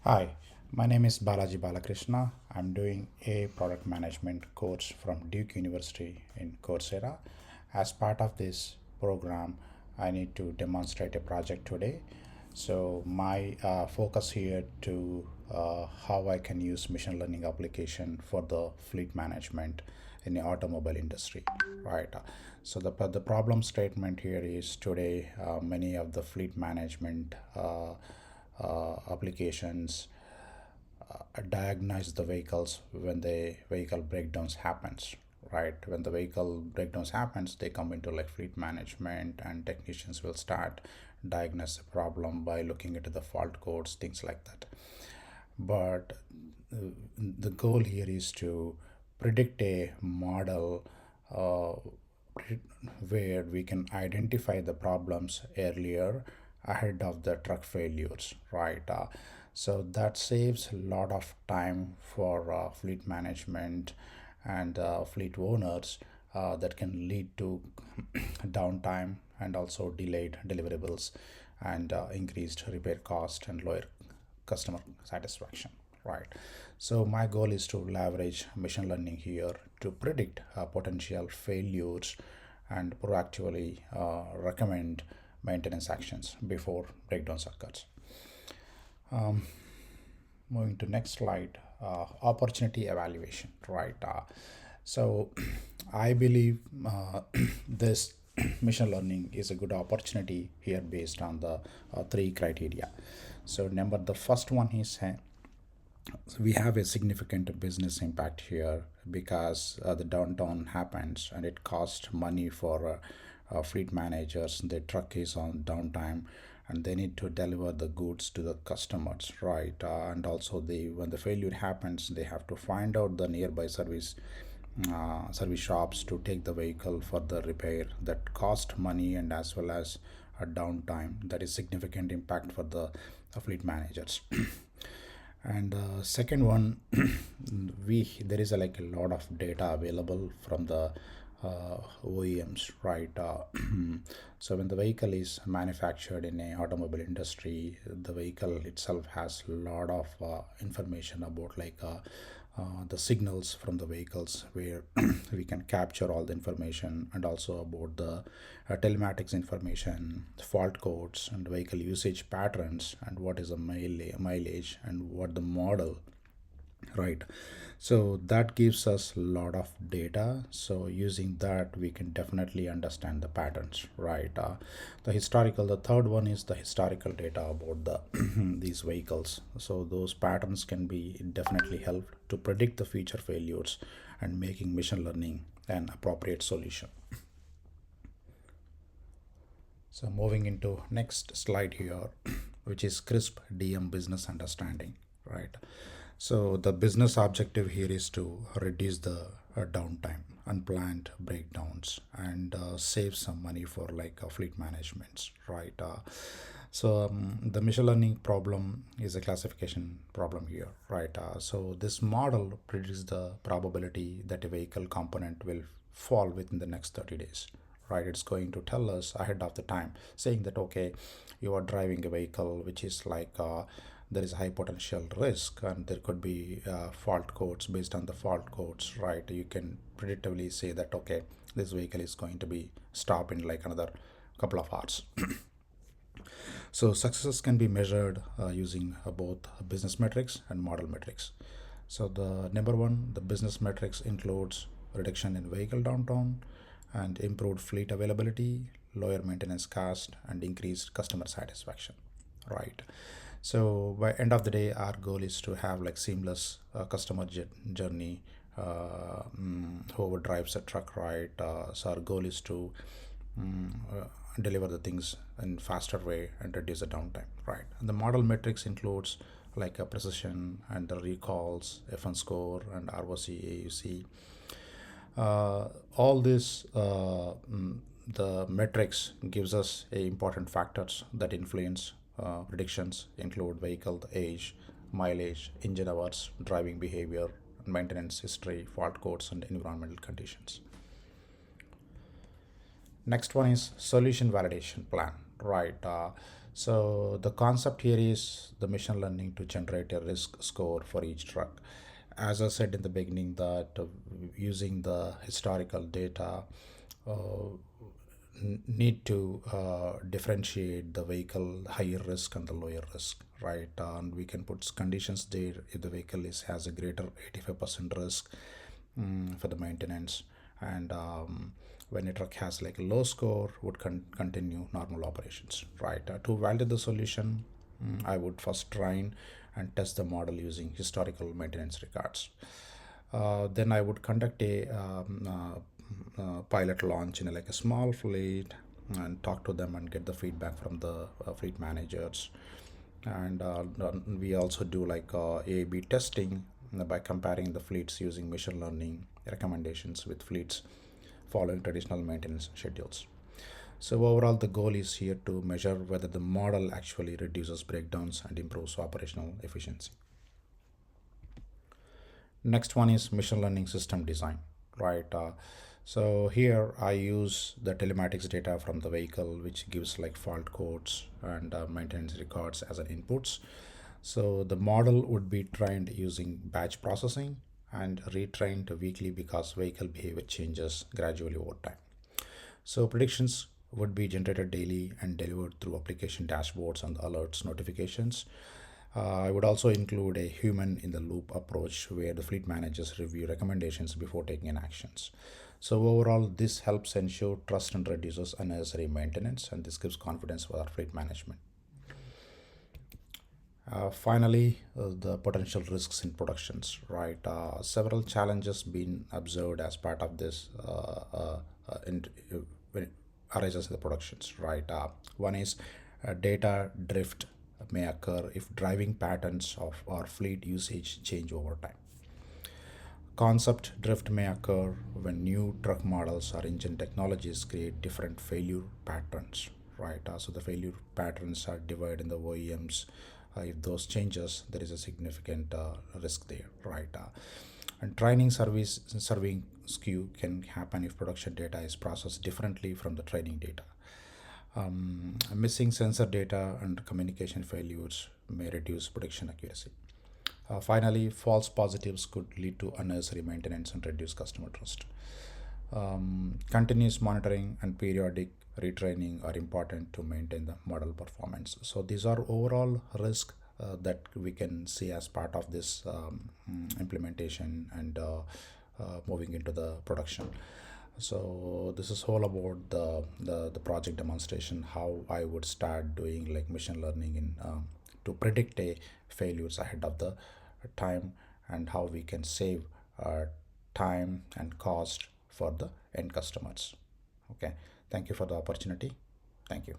Hi, my name is Balaji Balakrishna. I'm doing a product management course from Duke University in Coursera. As part of this program, I need to demonstrate a project today. So my focus here to how I can use machine learning application for the fleet management in the automobile industry, right? So the problem statement here is today many of the fleet management applications diagnose the vehicles when the vehicle breakdowns happens, right? When the vehicle breakdowns happens, they come into like fleet management, and technicians will start diagnose the problem by looking into the fault codes, things like that. But the goal here is to predict a model uh, where we can identify the problems earlier ahead of the truck failures, right? So that saves a lot of time for fleet management and fleet owners, that can lead to downtime and also delayed deliverables and increased repair cost and lower customer satisfaction, right? So my goal is to leverage machine learning here to predict potential failures and proactively recommend maintenance actions before breakdowns occurs. Moving to next slide, opportunity evaluation, right? So I believe this machine learning is a good opportunity here based on the three criteria. So number the first one is we have a significant business impact here because the downtown happens and it costs money for fleet managers. The truck is on downtime and they need to deliver the goods to the customers, right? And also the when the failure happens, they have to find out the nearby service shops to take the vehicle for the repair that cost money, and as well as a downtime that is significant impact for the fleet managers. And second one, we there is like a lot of data available from the OEMs, right? So when the vehicle is manufactured in a automobile industry, the vehicle itself has a lot of information about the signals from the vehicles, where we can capture all the information, and also about the telematics information, fault codes, and vehicle usage patterns, and what is the mileage and what the model, right? So that gives us a lot of data. So using that, we can definitely understand the patterns, right? The third one is the historical data about the these vehicles. So those patterns can be definitely help to predict the future failures and making machine learning an appropriate solution. So moving into next slide here, which is crisp DM business understanding, right? So the business objective here is to reduce the downtime, unplanned breakdowns, and save some money for fleet managements, right? The machine learning problem is a classification problem here, right? So this model predicts the probability that a vehicle component will fall within the next 30 days, right? It's going to tell us ahead of the time, saying that okay, you are driving a vehicle which is there is high potential risk, and there could be fault codes. Based on the fault codes, right, you can predictively say that okay, this vehicle is going to be stopped in like another couple of hours. So success can be measured using both business metrics and model metrics. So the number one, the business metrics includes reduction in vehicle downtime and improved fleet availability, lower maintenance cost, and increased customer satisfaction, right? So by end of the day, our goal is to have like seamless customer journey. Whoever drives a truck, right? So our goal is to deliver the things in faster way and reduce the downtime, right? And the model metrics includes like a precision and the recalls, F1 score, and ROC, AUC. All this the metrics gives us a important factors that influence predictions include vehicle age, mileage, engine hours, driving behavior, maintenance history, fault codes, and environmental conditions. Next one is solution validation plan, right? So the concept here is the machine learning to generate a risk score for each truck. As I said in the beginning, that using the historical data, uh, need to differentiate the vehicle higher risk and the lower risk, right? And we can put conditions there. If the vehicle is has a greater 85% risk for the maintenance, and when a truck has like a low score, would continue normal operations, right? To validate the solution, I would first train and test the model using historical maintenance records. Then I would conduct a pilot launch in like a small fleet and talk to them and get the feedback from the fleet managers. And we also do like A/B testing by comparing the fleets using machine learning recommendations with fleets following traditional maintenance schedules. So overall, the goal is here to measure whether the model actually reduces breakdowns and improves operational efficiency. Next one is machine learning system design, right? So here I use the telematics data from the vehicle, which gives like fault codes and maintenance records as an inputs. So the model would be trained using batch processing and retrained weekly because vehicle behavior changes gradually over time. So predictions would be generated daily and delivered through application dashboards and alerts notifications. I would also include a human in the loop approach where the fleet managers review recommendations before taking an actions. So overall, this helps ensure trust and reduces unnecessary maintenance, and this gives confidence for our fleet management. Finally, the potential risks in productions, right? Several challenges been observed as part of this when it arises in the productions, right? One is data drift may occur if driving patterns of our fleet usage change over time. Concept drift may occur when new truck models or engine technologies create different failure patterns, right? So the failure patterns are divided in the OEMs. If those changes, there is a significant risk there, right? And training service serving skew can happen if production data is processed differently from the training data. Missing sensor data and communication failures may reduce prediction accuracy. Finally, false positives could lead to unnecessary maintenance and reduce customer trust. Continuous monitoring and periodic retraining are important to maintain the model performance. So these are overall risk that we can see as part of this implementation and moving into the production. So this is all about the project demonstration, how I would start doing like machine learning in to predict a failures ahead of the time, and how we can save time and cost for the end customers. Okay, thank you for the opportunity. Thank you.